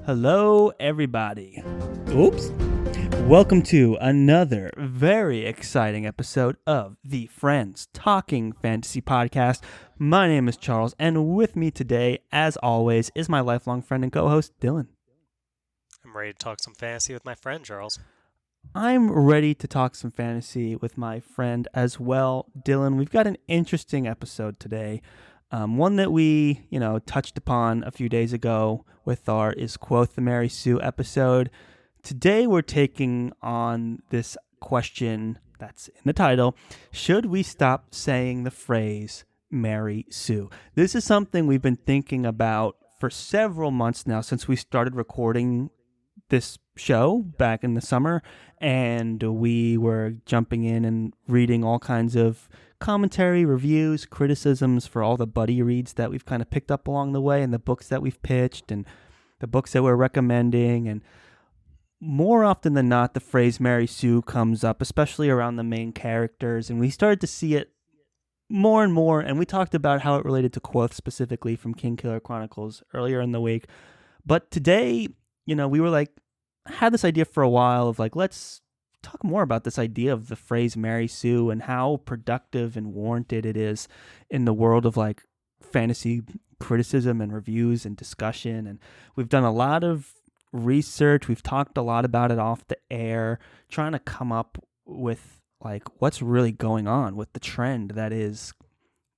Hello, everybody. Oops. Welcome to another very exciting episode of the Friends Talking Fantasy Podcast. My name is Charles, and with me today, as always, is my lifelong friend and co-host, Dylan. I'm ready to talk some fantasy with my friend, Charles. I'm ready to talk some fantasy with my friend as well, Dylan. We've got an interesting episode today. One that we, touched upon a few days ago with our Is Quoth the Mary Sue episode. Today we're taking on this question that's in the title. Should we stop saying the phrase Mary Sue? This is something we've been thinking about for several months now since we started recording this show back in the summer, and we were jumping in and reading all kinds of commentary, reviews, criticisms for all the buddy reads that we've kind of picked up along the way, and the books that we've pitched and the books that we're recommending. And more often than not, the phrase Mary Sue comes up, especially around the main characters, and we started to see it more and more, and we talked about how it related to Quoth specifically from Kingkiller Chronicles earlier in the week. But today, we were had this idea for a while of let's talk more about this idea of the phrase Mary Sue and how productive and warranted it is in the world of fantasy criticism and reviews and discussion. And we've done a lot of research. We've talked a lot about it off the air, trying to come up with what's really going on with the trend that is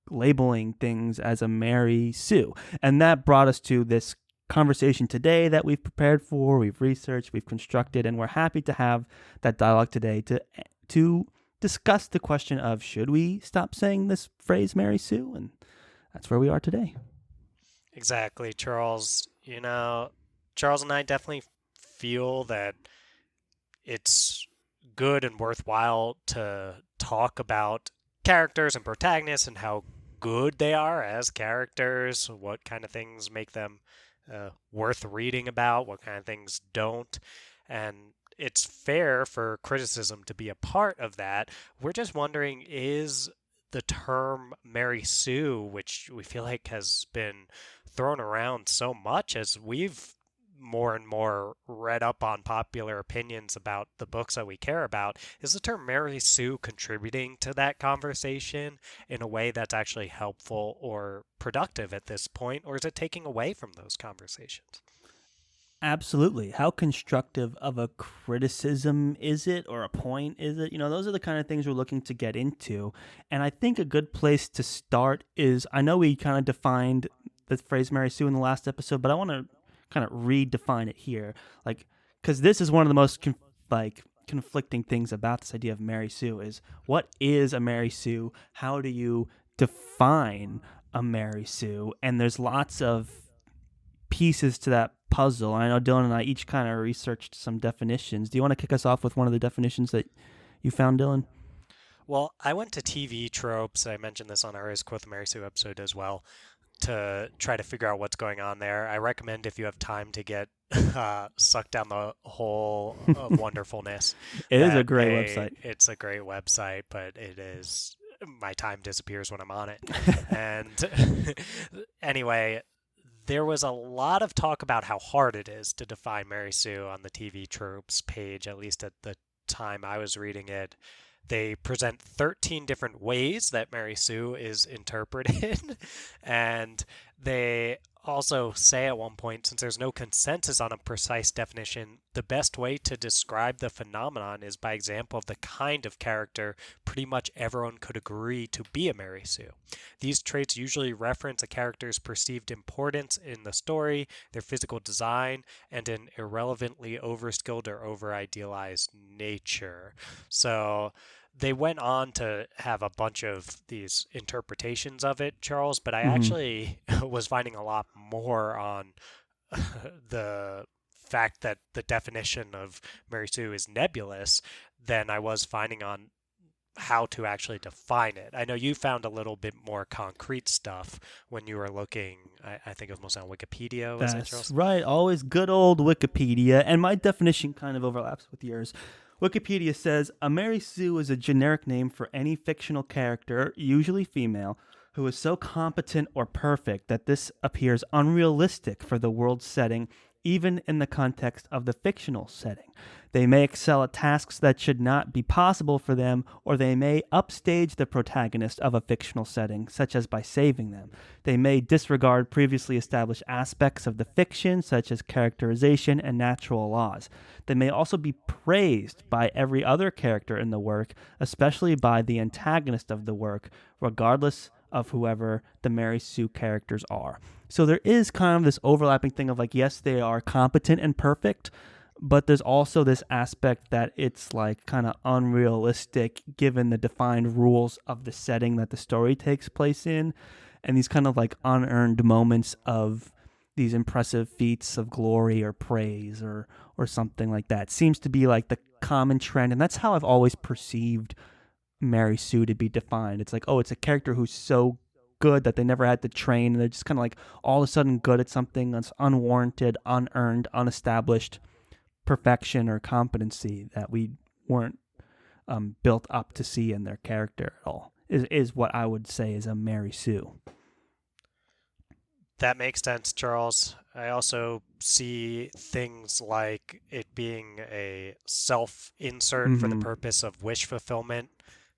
labeling things as a Mary Sue. And that brought us to this conversation today that we've prepared for, we've researched, we've constructed, and we're happy to have that dialogue today to discuss the question of should we stop saying this phrase Mary Sue, and that's where we are today. Exactly, Charles. Charles and I definitely feel that it's good and worthwhile to talk about characters and protagonists and how good they are as characters, what kind of things make them worth reading about, what kind of things don't. And it's fair for criticism to be a part of that. We're just wondering, is the term Mary Sue, which we feel like has been thrown around so much as we've more and more read up on popular opinions about the books that we care about, is the term Mary Sue contributing to that conversation in a way that's actually helpful or productive at this point, or is it taking away from those conversations? Absolutely. How constructive of a criticism is it, or a point is it? Those are the kind of things we're looking to get into. And I think a good place to start is, I know we kind of defined the phrase Mary Sue in the last episode, but I want to kind of redefine it here, because this is one of the most conflicting things about this idea of Mary Sue is, what is a Mary Sue? How do you define a Mary Sue? And there's lots of pieces to that puzzle. I know Dylan and I each kind of researched some definitions. Do you want to kick us off with one of the definitions that you found, Dylan? Well, I went to TV Tropes. I mentioned this on our Is Quoth the Mary Sue episode as well, to try to figure out what's going on there. I recommend, if you have time to get sucked down the hole of wonderfulness. It is a great website. It's a great website, but it is, my time disappears when I'm on it. And anyway, there was a lot of talk about how hard it is to define Mary Sue on the TV Tropes page, at least at the time I was reading it. They present 13 different ways that Mary Sue is interpreted, and they also say at one point, since there's no consensus on a precise definition, the best way to describe the phenomenon is by example of the kind of character pretty much everyone could agree to be a Mary Sue. These traits usually reference a character's perceived importance in the story, their physical design, and an irrelevantly overskilled or over-idealized nature. So they went on to have a bunch of these interpretations of it, Charles, but I actually was finding a lot more on the fact that the definition of Mary Sue is nebulous than I was finding on how to actually define it. I know you found a little bit more concrete stuff when you were looking, I think it was mostly on Wikipedia. Was That's it, Charles? Right, always good old Wikipedia, and my definition kind of overlaps with yours. Wikipedia says, a Mary Sue is a generic name for any fictional character, usually female, who is so competent or perfect that this appears unrealistic for the world setting even in the context of the fictional setting. They may excel at tasks that should not be possible for them, or they may upstage the protagonist of a fictional setting, such as by saving them. They may disregard previously established aspects of the fiction, such as characterization and natural laws. They may also be praised by every other character in the work, especially by the antagonist of the work, regardless of whoever the Mary Sue characters are. So there is kind of this overlapping thing of like, yes, they are competent and perfect, but there's also this aspect that it's like kind of unrealistic given the defined rules of the setting that the story takes place in, and these kind of like unearned moments of these impressive feats of glory or praise or something like that seems to be like the common trend, and that's how I've always perceived Mary Sue to be defined. It's like, oh, it's a character who's so good that they never had to train, and they're just kind of like all of a sudden good at something that's unwarranted, unearned, unestablished perfection or competency that we weren't built up to see in their character at all, is what I would say is a Mary Sue. That makes sense, Charles. I also see things like it being a self-insert for the purpose of wish fulfillment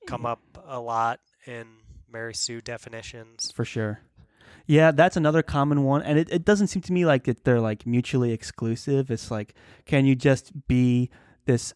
come up a lot in Mary Sue definitions. For sure. Yeah, that's another common one, and it doesn't seem to me like they're like mutually exclusive. It's like, can you just be this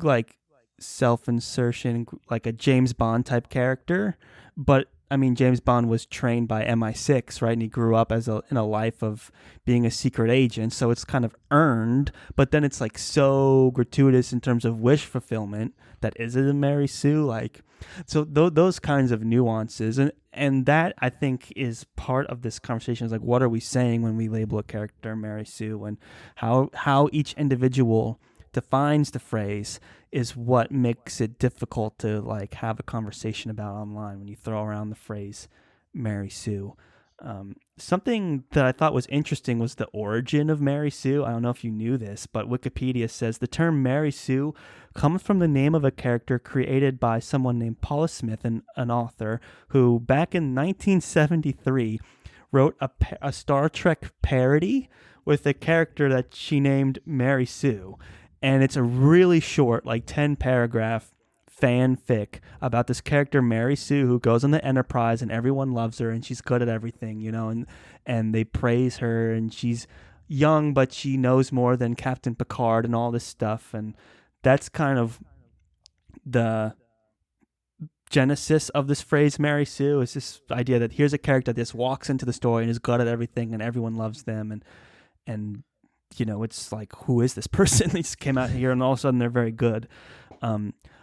like self-insertion, like a James Bond type character? But I mean, James Bond was trained by MI6, right? And he grew up in a life of being a secret agent, so it's kind of earned. But then it's like so gratuitous in terms of wish fulfillment that is it a Mary Sue? Like, so those kinds of nuances, and that I think is part of this conversation. Is like, what are we saying when we label a character Mary Sue, and how each individual defines the phrase is what makes it difficult to like have a conversation about online when you throw around the phrase Mary Sue. Something that I thought was interesting was the origin of Mary Sue. I don't know if you knew this, but Wikipedia says the term Mary Sue comes from the name of a character created by someone named Paula Smith, an author, who back in 1973 wrote a Star Trek parody with a character that she named Mary Sue. And it's a really short, like 10-paragraph fanfic about this character Mary Sue who goes on the Enterprise and everyone loves her and she's good at everything, you know, and they praise her and she's young but she knows more than Captain Picard and all this stuff. And that's kind of the genesis of this phrase Mary Sue, is this idea that here's a character that just walks into the story and is good at everything and everyone loves them, and you know, it's like, who is this person? They just came out here and all of a sudden they're very good.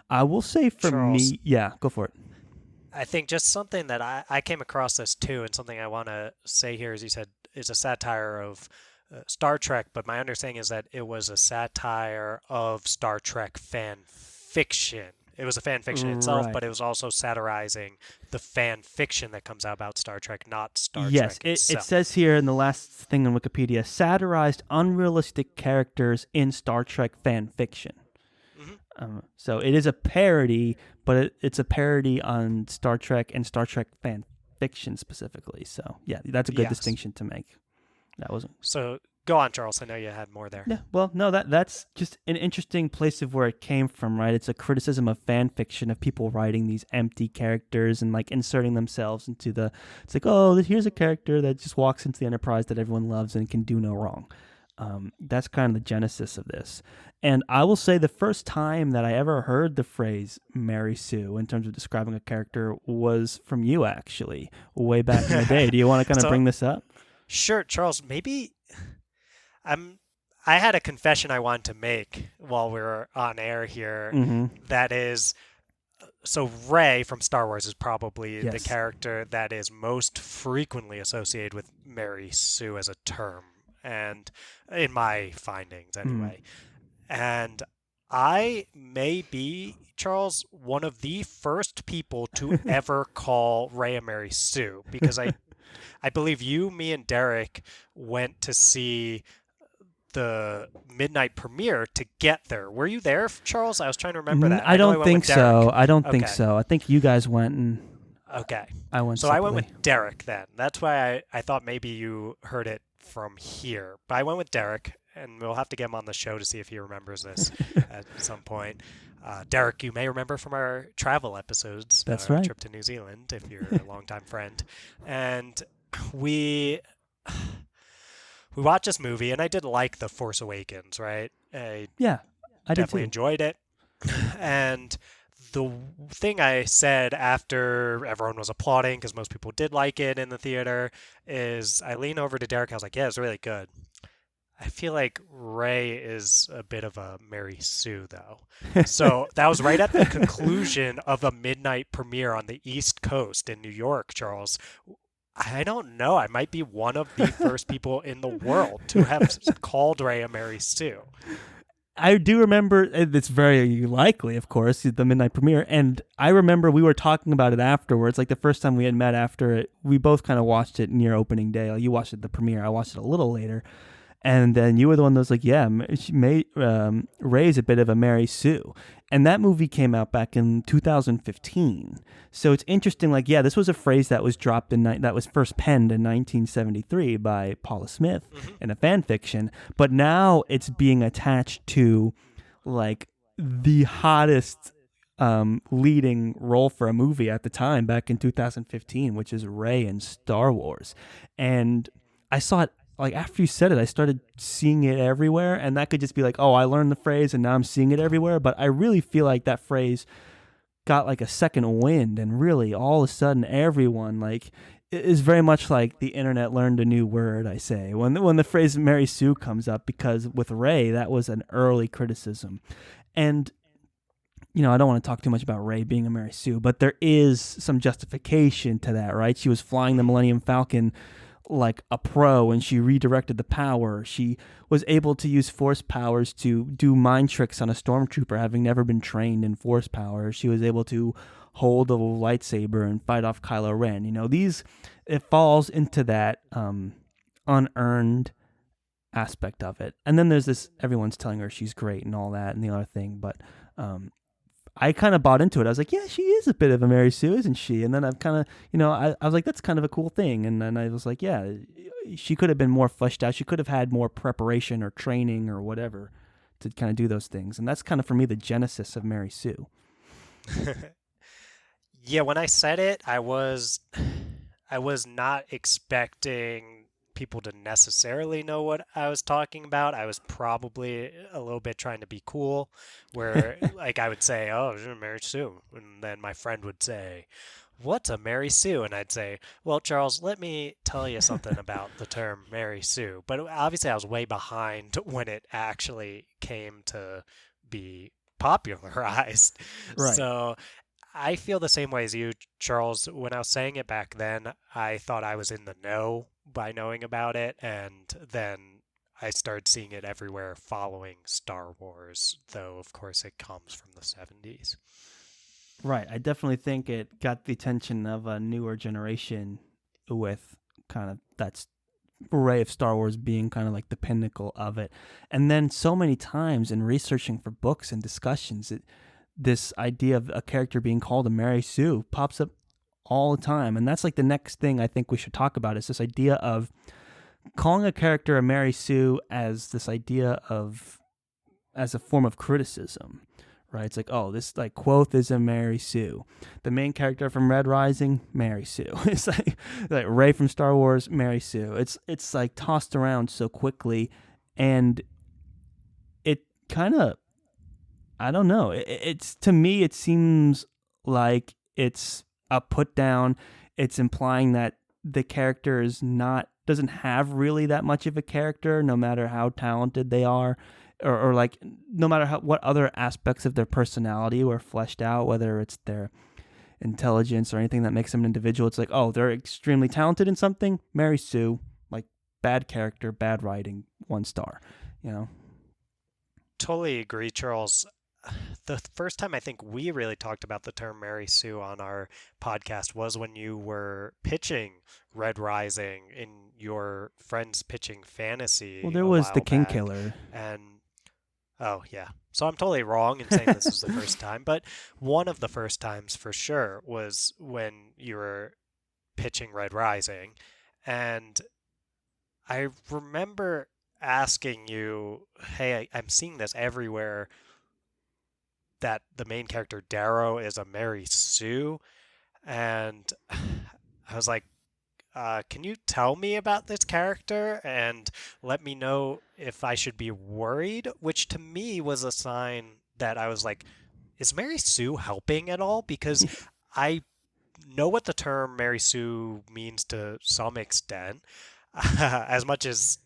I will say for Charles, me, yeah, go for it. I think just something that I came across this too, and something I want to say here, as you said, is a satire of Star Trek, but my understanding is that it was a satire of Star Trek fan fiction. It was a fan fiction itself, Right. but it was also satirizing the fan fiction that comes out about Star Trek, not Star Yes, Trek itself. it says here in the last thing on Wikipedia, satirized unrealistic characters in Star Trek fan fiction. So it is a parody, but it's a parody on Star Trek and Star Trek fan fiction specifically. So yeah, that's a good distinction to make. That wasn't. So go on, Charles. I know you had more there. Yeah, well, no, that's just an interesting place of where it came from, right? It's a criticism of fan fiction, of people writing these empty characters and like inserting themselves into the. It's like, oh, here's a character that just walks into the Enterprise that everyone loves and can do no wrong. That's kind of the genesis of this. And I will say the first time that I ever heard the phrase Mary Sue in terms of describing a character was from you, actually, way back in the day. Do you want to kind of bring this up? Sure, Charles. Maybe I had a confession I wanted to make while we were on air here. That is, so Rey from Star Wars is probably the character that is most frequently associated with Mary Sue as a term, and in my findings anyway. And I may be, Charles, one of the first people to ever call Rey a Mary Sue, because I believe you, me, and Derek went to see the midnight premiere to get there. Were you there, Charles? I was trying to remember that. I don't think so. I don't think so. I think you guys went and okay. I went. So separately. I went with Derek then. That's why I thought maybe you heard it from here. But I went with Derek, and we'll have to get him on the show to see if he remembers this at some point. Derek, you may remember from our travel episodes, That's our right. trip to New Zealand, if you're a longtime friend. And we watched this movie, and I did like The Force Awakens, right? I Yeah, I did definitely too. enjoyed it. And the thing I said after everyone was applauding, because most people did like it in the theater, is I leaned over to Derek. I was like, yeah, it's really good. I feel like Ray is a bit of a Mary Sue, though. So that was right at the conclusion of a midnight premiere on the East Coast in New York, Charles. I don't know. I might be one of the first people in the world to have called Ray a Mary Sue. I do remember, it's very likely, of course, the midnight premiere. And I remember we were talking about it afterwards, like the first time we had met after it. We both kind of watched it near opening day. Like you watched it at the premiere. I watched it a little later. And then you were the one that was like, yeah, Ray's a bit of a Mary Sue. And that movie came out back in 2015. So it's interesting, like, yeah, this was a phrase that was dropped that was first penned in 1973 by Paula Smith in a fan fiction. But now it's being attached to, like, the hottest leading role for a movie at the time back in 2015, which is Rey in Star Wars. And I saw it, like, after you said it, I started seeing it everywhere, and that could just be like, oh, I learned the phrase and now I'm seeing it everywhere. But I really feel like that phrase got like a second wind, and really all of a sudden everyone, like, it is very much like the internet learned a new word, I say, when the phrase Mary Sue comes up, because with Rey, that was an early criticism. And I don't want to talk too much about Rey being a Mary Sue, but there is some justification to that, right? She was flying the Millennium Falcon like a pro, and she redirected the power. She was able to use force powers to do mind tricks on a stormtrooper, having never been trained in force power. She was able to hold a lightsaber and fight off Kylo Ren. It falls into that unearned aspect of it. And then there's this, everyone's telling her she's great and all that and the other thing, but I kind of bought into it. I was like, yeah, she is a bit of a Mary Sue, isn't she? And then I've kind of, I was like, that's kind of a cool thing. And then I was like, yeah, she could have been more fleshed out. She could have had more preparation or training or whatever to kind of do those things. And that's kind of, for me, the genesis of Mary Sue. Yeah, when I said it, I was not expecting people to necessarily know what I was talking about. I was probably a little bit trying to be cool, where like I would say, "Oh, Mary Sue," and then my friend would say, "What's a Mary Sue?" And I'd say, "Well, Charles, let me tell you something about the term Mary Sue." But obviously, I was way behind when it actually came to be popularized. Right. So I feel the same way as you, Charles. When I was saying it back then, I thought I was in the know by knowing about it, and then I started seeing it everywhere following Star Wars, though of course it comes from the 70s. Right. I definitely think it got the attention of a newer generation with kind of that array of Star Wars being kind of like the pinnacle of it. And then so many times in researching for books and discussions, this idea of a character being called a Mary Sue pops up all the time. And that's like the next thing I think we should talk about, is this idea of calling a character a Mary Sue as this idea of, as a form of criticism, right? It's like, oh, this, like, Quoth is a Mary Sue. The main character from Red Rising, Mary Sue. It's like Rey from Star Wars, Mary Sue. It's like tossed around so quickly, and it kind of, I don't know. It's, to me, it seems like it's a put down. It's implying that the character doesn't have really that much of a character, no matter how talented they are, or like no matter what other aspects of their personality were fleshed out, whether it's their intelligence or anything that makes them an individual. It's like, oh, they're extremely talented in something, Mary Sue, like, bad character, bad writing, 1 star, Totally agree, Charles. The first time I think we really talked about the term Mary Sue on our podcast was when you were pitching Red Rising in your Friends Pitching Fantasy Well, there a was the while King back. Killer. And oh, yeah. So I'm totally wrong in saying this is the first time, but one of the first times for sure was when you were pitching Red Rising. And I remember asking you, hey, I'm seeing this everywhere, that the main character Darrow is a Mary Sue, and I was like, can you tell me about this character and let me know if I should be worried? Which to me was a sign that I was like, is Mary Sue helping at all? Because I know what the term Mary Sue means to some extent, as much as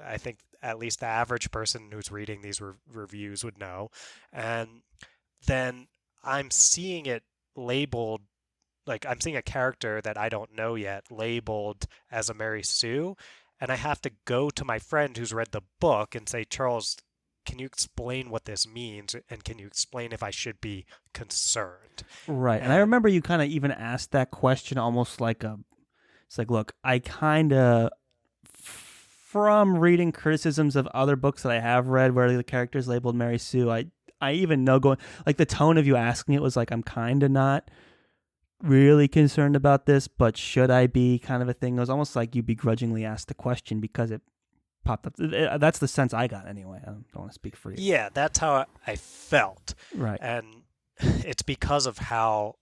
I think at least the average person who's reading these reviews would know. And then I'm seeing it labeled, like I'm seeing a character that I don't know yet labeled as a Mary Sue, and I have to go to my friend who's read the book and say, Charles, can you explain what this means, and can you explain if I should be concerned? Right. And I And remember you kind of even asked that question almost like it's like, look, I kind of, from reading criticisms of other books that I have read where the character's labeled Mary Sue, I even know going, like the tone of you asking it was like, I'm kind of not really concerned about this, but should I be, kind of a thing. It was almost like you begrudgingly asked the question because it popped up. That's the sense I got anyway. I don't want to speak for you. yeah, that's how I felt. Right. And it's because of how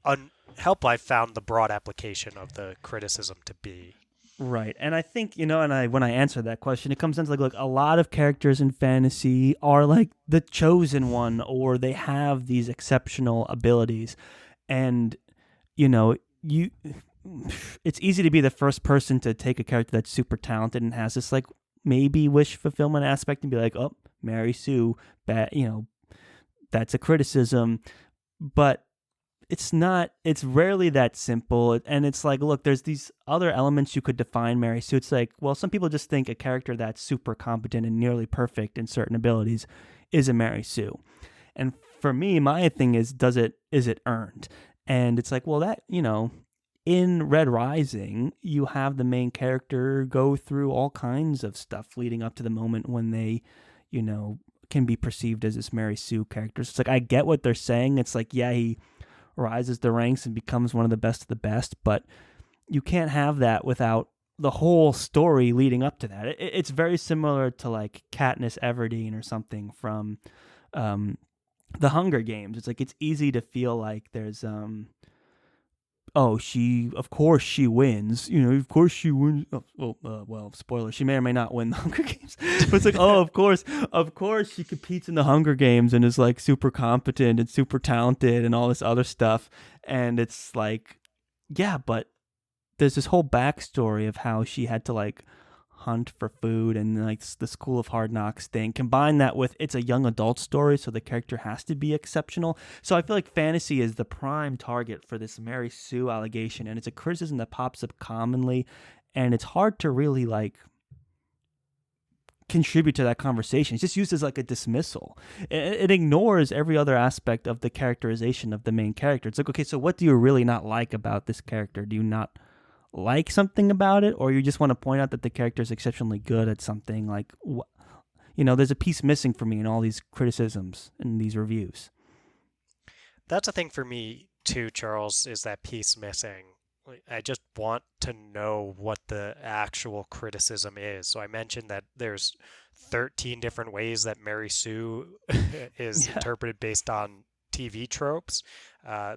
unhelpful I found the broad application of the criticism to be. Right. And I think, and when I answer that question, it comes down to like, look, a lot of characters in fantasy are like the chosen one, or they have these exceptional abilities. And, you it's easy to be the first person to take a character that's super talented and has this like maybe wish fulfillment aspect and be like, oh, Mary Sue, that's a criticism. But it's rarely that simple. And it's like, look, there's these other elements you could define Mary Sue. It's like, well, some people just think a character that's super competent and nearly perfect in certain abilities is a Mary Sue. And for me, my thing is it earned? And it's like, well, that, in Red Rising, you have the main character go through all kinds of stuff leading up to the moment when they, can be perceived as this Mary Sue character. So it's like, I get what they're saying. It's like, yeah, he rises the ranks and becomes one of the best of the best, but you can't have that without the whole story leading up to that. It's very similar to like Katniss Everdeen or something from the Hunger Games. It's like, it's easy to feel like there's of course she wins. Of course she wins. Well, spoiler, she may or may not win the Hunger Games. But it's like, of course she competes in the Hunger Games and is like super competent and super talented and all this other stuff. And it's like, yeah, but there's this whole backstory of how she had to like hunt for food and like the School of Hard Knocks thing. Combine that with, it's a young adult story, so the character has to be exceptional. So I feel like fantasy is the prime target for this Mary Sue allegation, and it's a criticism that pops up commonly, and it's hard to really like contribute to that conversation. It's just used as like a dismissal. It ignores every other aspect of the characterization of the main character. It's like, okay, so what do you really not like about this character? Do you not like something about it, or you just want to point out that the character is exceptionally good at something? Like, there's a piece missing for me in all these criticisms and these reviews. That's a thing for me too, Charles, is that piece missing. I just want to know what the actual criticism is. So I mentioned that there's 13 different ways that Mary Sue is interpreted based on TV tropes.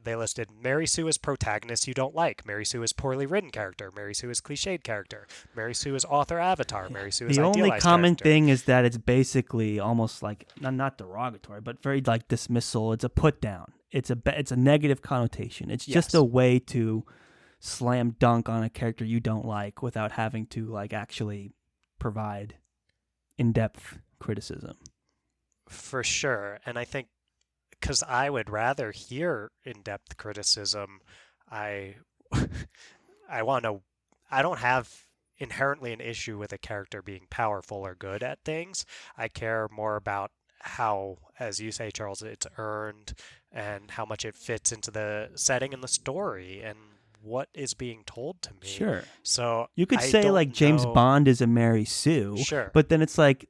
They listed Mary Sue as protagonist you don't like, Mary Sue as poorly written character, Mary Sue as cliched character, Mary Sue as author avatar, Mary Sue as the idealized only common character. thing is that it's basically almost like not derogatory, but very like dismissal. It's a put down. It's a negative connotation. It's just a way to slam dunk on a character you don't like without having to like actually provide in-depth criticism. For sure. And I think because I would rather hear in-depth criticism, I I want to. I don't have inherently an issue with a character being powerful or good at things. I care more about how, as you say, Charles, it's earned and how much it fits into the setting and the story and what is being told to me. Sure. So you could I say don't like James know. Bond is a Mary Sue, Sure. but then it's like,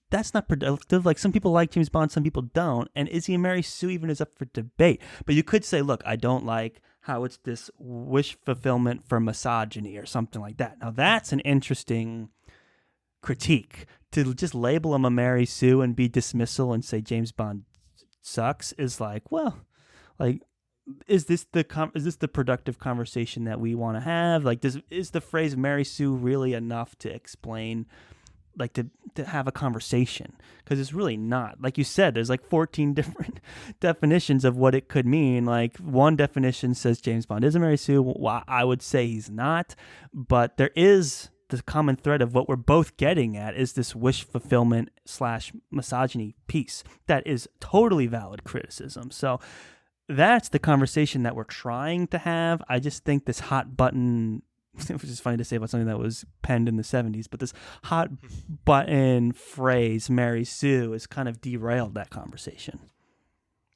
that's not productive. Like, some people like James Bond, some people don't. And is he a Mary Sue even is up for debate. But you could say, look, I don't like how it's this wish fulfillment for misogyny or something like that. Now, that's an interesting critique. To just label him a Mary Sue and be dismissal and say James Bond sucks is like, well, like, is this the productive conversation that we want to have? Like, is the phrase Mary Sue really enough to explain, like, to have a conversation? Because it's really not. Like you said, there's like 14 different definitions of what it could mean. Like, one definition says James Bond is a Mary Sue. Well, I would say he's not, but there is the common thread of what we're both getting at is this wish fulfillment / misogyny piece that is totally valid criticism. So that's the conversation that we're trying to have. I just think this hot button, which is funny to say about something that was penned in the 70s, but this hot button phrase, Mary Sue, has kind of derailed that conversation.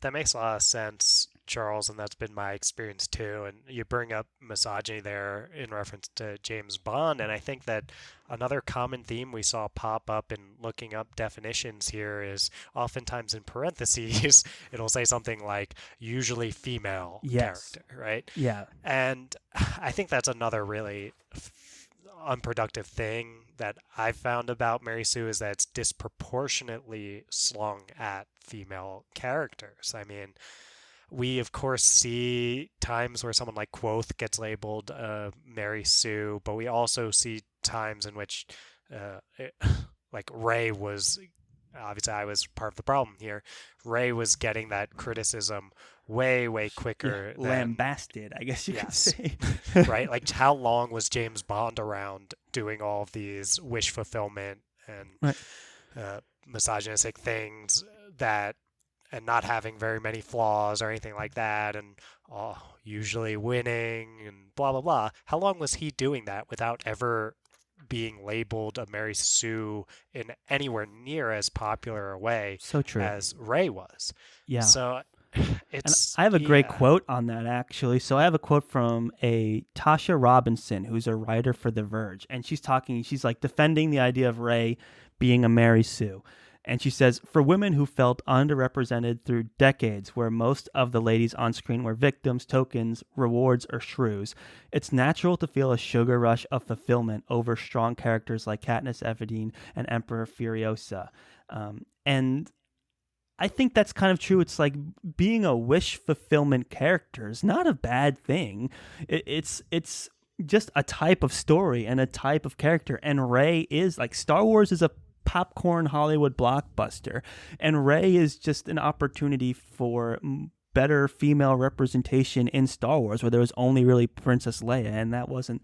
That makes a lot of sense, Charles, and that's been my experience too. And you bring up misogyny there in reference to James Bond, and I think that another common theme we saw pop up in looking up definitions here is oftentimes in parentheses, it'll say something like usually female character, right? Yeah. And I think that's another really unproductive thing that I've found about Mary Sue is that it's disproportionately slung at female characters. I mean, we of course see times where someone like Quoth gets labeled Mary Sue, but we also see times in which like Ray was, obviously I was part of the problem here, Ray was getting that criticism way quicker. Yeah, lambasted, I guess you could say. Right? Like, how long was James Bond around doing all of these wish fulfillment and misogynistic things that, and not having very many flaws or anything like that, and usually winning and blah, blah, blah. How long was he doing that without ever being labeled a Mary Sue in anywhere near as popular a way as Ray was? Yeah. So it's, and I have a great quote on that, actually. So I have a quote from a Tasha Robinson, who's a writer for The Verge, and she's like defending the idea of Ray being a Mary Sue. And she says, for women who felt underrepresented through decades where most of the ladies on screen were victims, tokens, rewards, or shrews, it's natural to feel a sugar rush of fulfillment over strong characters like Katniss Everdeen and Emperor Furiosa. And I think that's kind of true. It's like being a wish fulfillment character is not a bad thing. It's just a type of story and a type of character. And Ray is like, Star Wars is a popcorn Hollywood blockbuster, and Rey is just an opportunity for better female representation in Star Wars, where there was only really Princess Leia, and that wasn't,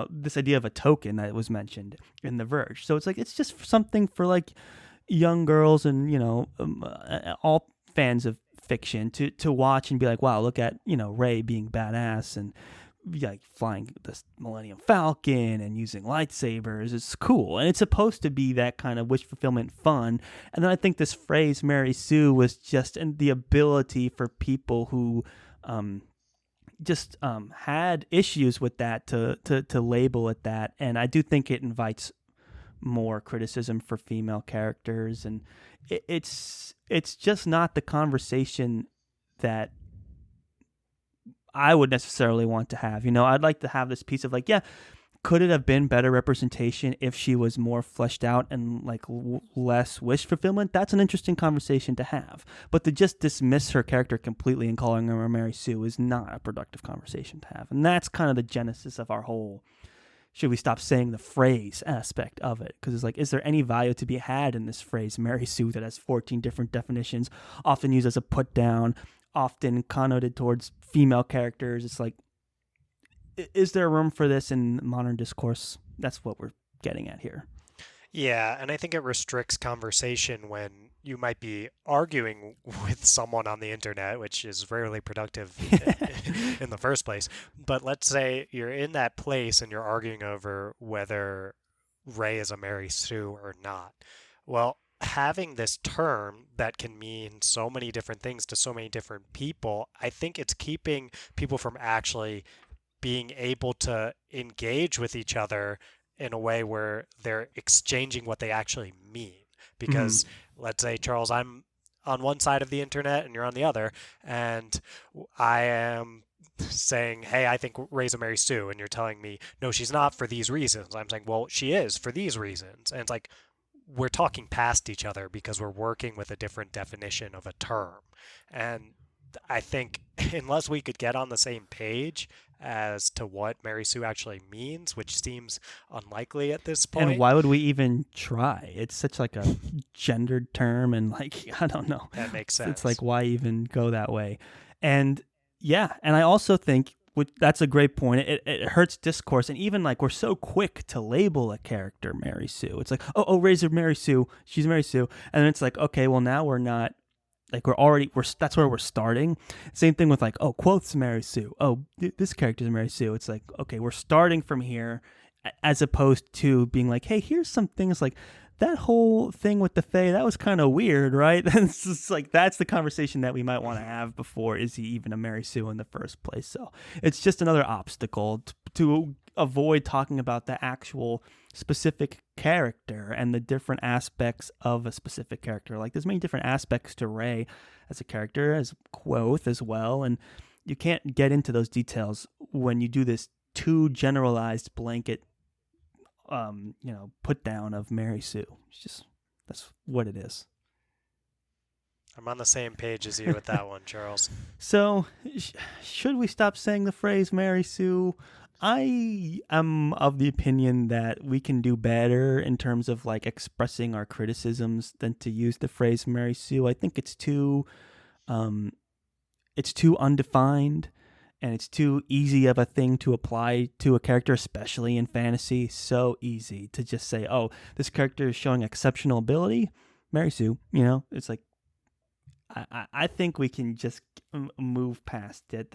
this idea of a token that was mentioned in The Verge. So it's like, it's just something for like young girls and all fans of fiction to watch and be like, wow, look at Rey being badass and like flying the Millennium Falcon and using lightsabers. It's cool, and it's supposed to be that kind of wish fulfillment fun. And then I think this phrase Mary Sue was just the ability for people who just had issues with that to label it that. And I do think it invites more criticism for female characters, and it's just not the conversation that I would necessarily want to have. I'd like to have this piece of like, yeah, could it have been better representation if she was more fleshed out and like less wish fulfillment? That's an interesting conversation to have. But to just dismiss her character completely and calling her Mary Sue is not a productive conversation to have. And that's kind of the genesis of our whole, should we stop saying the phrase aspect of it? Because it's like, is there any value to be had in this phrase Mary Sue that has 14 different definitions, often used as a put down, often connoted towards female characters? It's like, is there room for this in modern discourse? That's what we're getting at here. Yeah, and I think it restricts conversation when you might be arguing with someone on the internet, which is rarely productive in the first place. But let's say you're in that place and you're arguing over whether Ray is a Mary Sue or not. Well, having this term that can mean so many different things to so many different people, I think it's keeping people from actually being able to engage with each other in a way where they're exchanging what they actually mean. Because let's say, Charles, I'm on one side of the internet and you're on the other, and I am saying, hey, I think Ray's a Mary Sue, and you're telling me, no, she's not for these reasons. I'm saying, well, she is for these reasons. And it's like, we're talking past each other because we're working with a different definition of a term. And I think unless we could get on the same page as to what Mary Sue actually means, which seems unlikely at this And point. why would we even try? It's such like a gendered term, and like, I don't know. That makes sense. It's like, why even go that way? And yeah, and I also think that's a great point. It hurts discourse, and even like we're so quick to label a character Mary Sue. It's like, oh, Ray's Mary Sue, she's Mary Sue, and then it's like, okay, well now we're not. Like we're that's where we're starting. Same thing with like, oh, Quoth's Mary Sue. Oh, this character's Mary Sue. It's like, okay, we're starting from here, as opposed to being like, hey, here's some things like that whole thing with the Fae, that was kind of weird, right? It's just like, that's the conversation that we might want to have before, is he even a Mary Sue in the first place? So it's just another obstacle to avoid talking about the actual specific character and the different aspects of a specific character. Like there's many different aspects to Ray as a character, as Quoth as well, and you can't get into those details when you do this too generalized blanket put down of Mary Sue. It's just, that's what it is. I'm on the same page as you with that one, Charles. So should we stop saying the phrase Mary Sue? I am of the opinion that we can do better in terms of like expressing our criticisms than to use the phrase Mary Sue. I think it's too undefined, and it's too easy of a thing to apply to a character, especially in fantasy. So easy to just say, oh, this character is showing exceptional ability, Mary Sue. It's like, I think we can just move past it.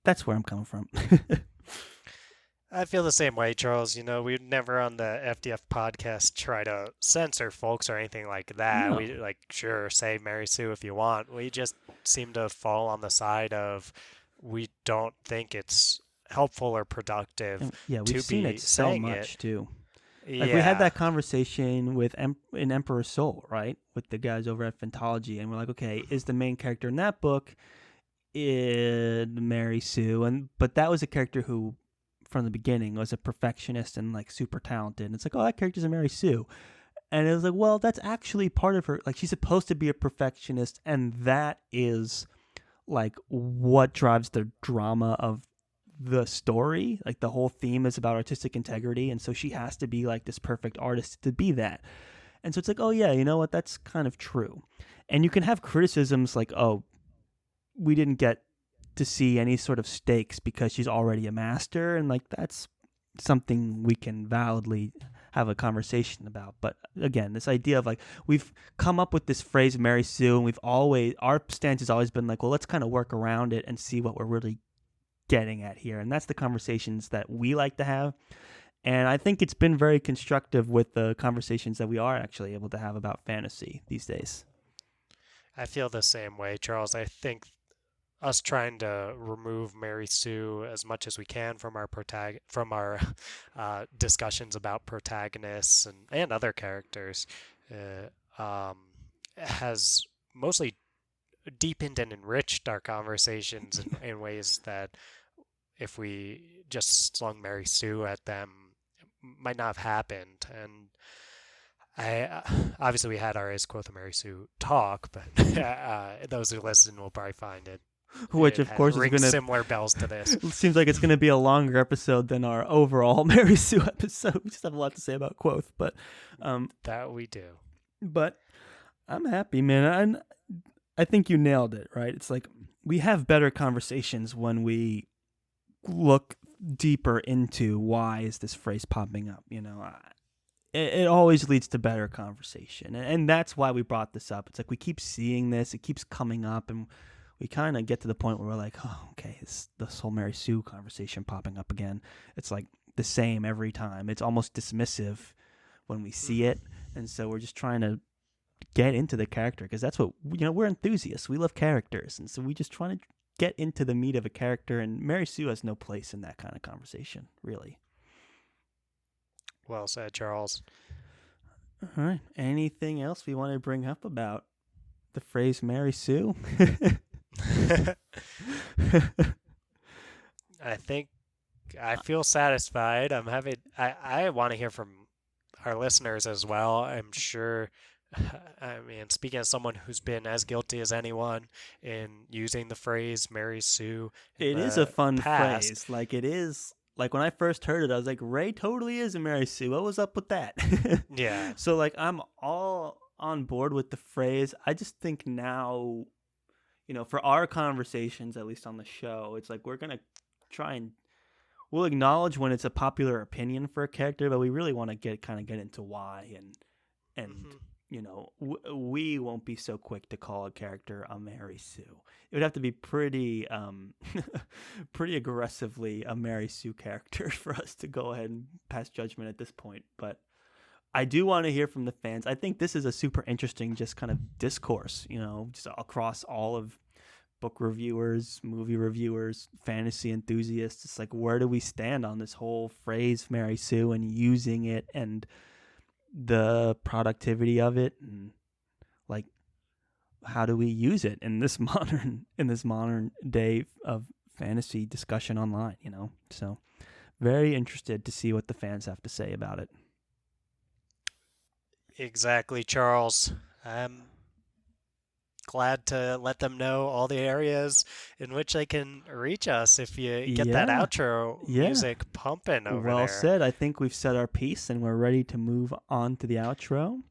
That's where I'm coming from. I feel the same way, Charles. We never on the FDF podcast try to censor folks or anything like that. No. We sure, say Mary Sue if you want. We just seem to fall on the side of we don't think it's helpful or productive. Yeah, we've seen it so much too. Like we had that conversation with in Emperor's Soul, right? With the guys over at Phantology, and we're like, okay, is the main character in that book Mary Sue? But that was a character who, from the beginning, was a perfectionist and like super talented. And it's like, oh, that character's a Mary Sue. And it was like, well, that's actually part of her. Like, she's supposed to be a perfectionist, and that is like what drives the drama of the story. Like the whole theme is about artistic integrity, and so she has to be like this perfect artist to be that. And so it's like, oh yeah, you know what, that's kind of true. And you can have criticisms like, oh, we didn't get to see any sort of stakes because she's already a master, and like that's something we can validly have a conversation about. But again, this idea of like, we've come up with this phrase Mary Sue, and our stance has always been like, well, let's kind of work around it and see what we're really getting at here. And that's the conversations that we like to have. And I think it's been very constructive with the conversations that we are actually able to have about fantasy these days. I feel the same way, Charles. I think us trying to remove Mary Sue as much as we can from our discussions about protagonists and other characters has mostly deepened and enriched our conversations in ways that if we just slung Mary Sue at them, might not have happened. And obviously we had our Is Quoth a Mary Sue talk, but those who listen will probably find it, which of course is going to similar bells to this. It seems like it's going to be a longer episode than our overall Mary Sue episode. We just have a lot to say about Quoth, but that we do. But I'm happy, man. I think you nailed it, right? It's like we have better conversations when we look deeper into why is this phrase popping up. It always leads to better conversation, and that's why we brought this up. It's like we keep seeing this, it keeps coming up, and we kind of get to the point where we're like, oh, okay, it's this whole Mary Sue conversation popping up again. It's like the same every time. It's almost dismissive when we see it, and so we're just trying to get into the character, because that's what, we're enthusiasts. We love characters, and so we just trying to get into the meat of a character, and Mary Sue has no place in that kind of conversation, really. Well said, Charles. All right. Anything else we want to bring up about the phrase Mary Sue? I think I feel satisfied. I'm having. I want to hear from our listeners as well. I'm sure. I mean, speaking as someone who's been as guilty as anyone in using the phrase "Mary Sue" in It is a the fun past, phrase. Like it is. Like when I first heard it, I was like, Ray totally is a Mary Sue. What was up with that? yeah. So like I'm all on board with the phrase. I just think now, for our conversations, at least on the show, it's like we're gonna try and we'll acknowledge when it's a popular opinion for a character, but we really want to get into why and Hmm. we won't be so quick to call a character a Mary Sue. It would have to be pretty pretty aggressively a Mary Sue character for us to go ahead and pass judgment at this point. But I do want to hear from the fans. I think this is a super interesting just kind of discourse, just across all of book reviewers, movie reviewers, fantasy enthusiasts. It's like, where do we stand on this whole phrase Mary Sue and using it and the productivity of it, and like how do we use it in this modern day of fantasy discussion online, So very interested to see what the fans have to say about it. Exactly, Charles. I'm glad to let them know all the areas in which they can reach us if you get that Yeah. outro Yeah. music pumping over Well there. said. I think we've said our piece and we're ready to move on to the outro.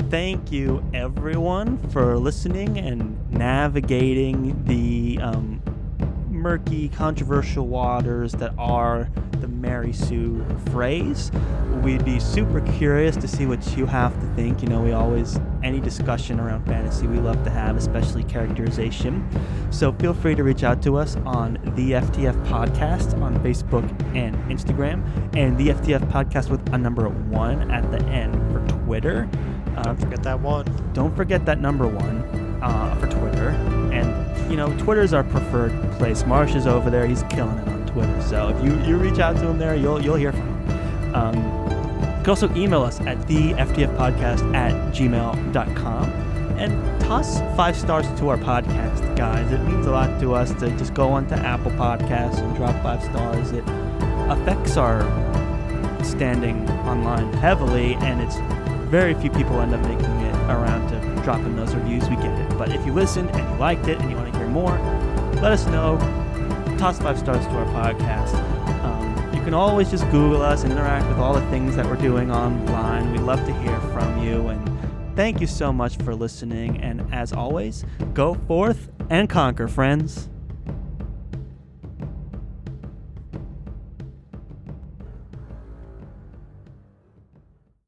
Thank you, everyone, for listening and navigating the murky, controversial waters that are the Mary Sue phrase. We'd be super curious to see what you have to think. Any discussion around fantasy we love to have, especially characterization. So feel free to reach out to us on the FTF Podcast on Facebook and Instagram, and the FTF Podcast with a number 1 at the end for Twitter. Don't forget that one. Don't forget that number 1 for Twitter. And Twitter's our preferred place. Marsh is over there; he's killing it on Twitter. So if you reach out to him there, you'll hear from him. You can also email us at theftfpodcast@gmail.com and toss 5 stars to our podcast, guys. It means a lot to us to just go onto Apple Podcasts and drop 5 stars. It affects our standing online heavily, and it's very few people end up making it around to dropping those reviews. We get it. But if you listened and you liked it and you want to hear more, let us know. Toss 5 stars to our podcast. You can always just Google us and interact with all the things that we're doing online. We'd love to hear from you. And thank you so much for listening. And as always, go forth and conquer, friends.